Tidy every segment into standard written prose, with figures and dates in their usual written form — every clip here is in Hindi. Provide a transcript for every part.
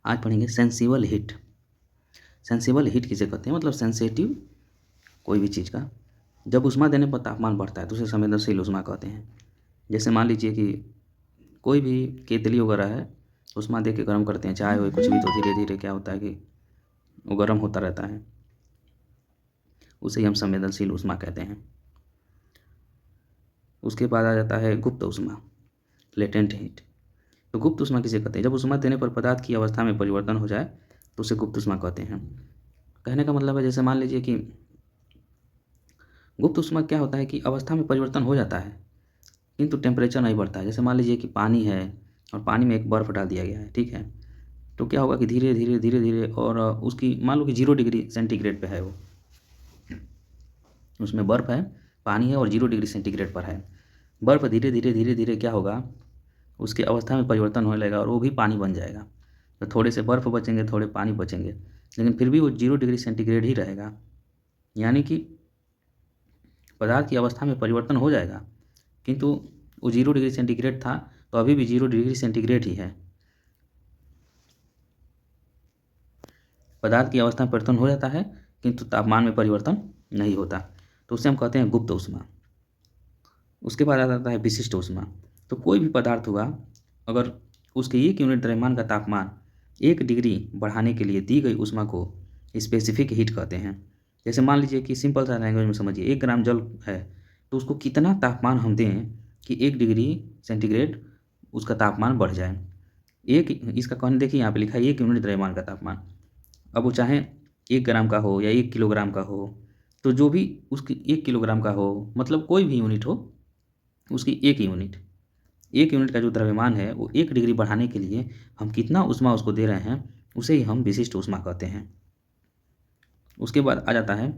आज पढ़ेंगे सेंसिबल हीट। सेंसिबल हीट किसे कहते हैं, मतलब सेंसेटिव कोई भी चीज़ का जब ऊष्मा देने पर तापमान बढ़ता है तो उसे संवेदनशील ऊष्मा कहते हैं। जैसे मान लीजिए कि कोई भी केतली वगैरह है, ऊष्मा दे के गर्म करते हैं, चाय हो कुछ भी, तो धीरे धीरे क्या होता है कि वो गर्म होता रहता है, उसे ही हम संवेदनशील ऊष्मा कहते हैं। उसके बाद आ जाता है गुप्त ऊष्मा, लेटेंट हीट। तो गुप्त ऊष्मा किसे कहते हैं, जब ऊष्मा देने पर पदार्थ की अवस्था में परिवर्तन हो जाए तो उसे गुप्त ऊष्मा कहते हैं। कहने का मतलब है, जैसे मान लीजिए कि गुप्त ऊष्मा क्या होता है कि अवस्था में परिवर्तन हो जाता है किंतु टेम्परेचर नहीं बढ़ता है। जैसे मान लीजिए कि पानी है और पानी में एक बर्फ़ डाल दिया गया है, ठीक है, तो क्या होगा कि धीरे धीरे धीरे धीरे और उसकी मान लो कि 0 डिग्री सेंटीग्रेड पे है, वो उसमें बर्फ़ है, पानी है और 0 डिग्री सेंटीग्रेड पर है। बर्फ़ धीरे धीरे धीरे धीरे क्या होगा, उसकी अवस्था में परिवर्तन होने लगेगा और वो भी पानी बन जाएगा। तो थोड़े से बर्फ़ बचेंगे, थोड़े पानी बचेंगे, लेकिन फिर भी वो 0 डिग्री सेंटीग्रेड ही रहेगा। यानी कि पदार्थ की अवस्था में परिवर्तन हो जाएगा किंतु वो 0 डिग्री सेंटीग्रेड था तो अभी भी 0 डिग्री सेंटीग्रेड ही है। पदार्थ की अवस्था में परिवर्तन हो जाता है किंतु तापमान में परिवर्तन नहीं होता, तो उसे हम कहते हैं गुप्त ऊष्मा। उसके बाद आ जाता है विशिष्ट ऊष्मा। तो कोई भी पदार्थ हुआ, अगर उसके 1 यूनिट द्रव्यमान का तापमान 1 डिग्री बढ़ाने के लिए दी गई ऊष्मा को स्पेसिफिक हीट कहते हैं। जैसे मान लीजिए कि सिंपल सा लैंग्वेज में समझिए, 1 ग्राम जल है तो उसको कितना तापमान हम दें कि 1 डिग्री सेंटीग्रेड उसका तापमान बढ़ जाए। एक इसका कहने देखिए, यहाँ पे लिखा है 1 यूनिट द्रव्यमान का तापमान। अब वो चाहे 1 ग्राम का हो या 1 किलोग्राम का हो, तो जो भी उसकी 1 किलोग्राम का हो, मतलब कोई भी यूनिट हो, उसकी 1 यूनिट का जो द्रव्यमान है वो 1 डिग्री बढ़ाने के लिए हम कितना ऊष्मा उसको दे रहे हैं, उसे ही हम विशिष्ट ऊष्मा कहते हैं। उसके बाद आ जाता है,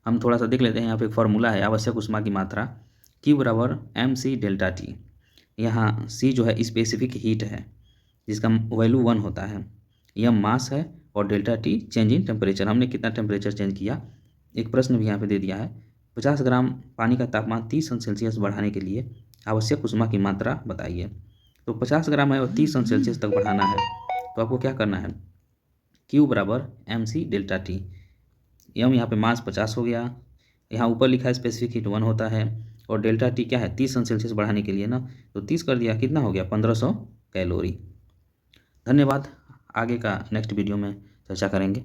हम थोड़ा सा देख लेते हैं, यहाँ पे एक फार्मूला है आवश्यक ऊष्मा की मात्रा Q बराबर mc डेल्टा टी। यहाँ C जो है स्पेसिफिक हीट है जिसका वैल्यू 1 होता है, m मास है और delta T change in temperature, हमने कितना टेम्परेचर चेंज किया। एक प्रश्न भी यहाँ पे दे दिया है, 50 ग्राम पानी का तापमान 30 अंश सेल्सियस बढ़ाने के लिए आवश्यक ऊष्मा की मात्रा बताइए। तो 50 ग्राम है और 30 अंश सेल्सियस तक बढ़ाना है, तो आपको क्या करना है, Q बराबर mc डेल्टा टी। एम यहाँ पे मास 50 हो गया, यहाँ ऊपर लिखा है स्पेसिफिक हीट 1 होता है और डेल्टा टी क्या है 30 अंश सेल्सियस बढ़ाने के लिए ना, तो 30 कर दिया, कितना हो गया 1500 कैलोरी। धन्यवाद, आगे का नेक्स्ट वीडियो में चर्चा करेंगे।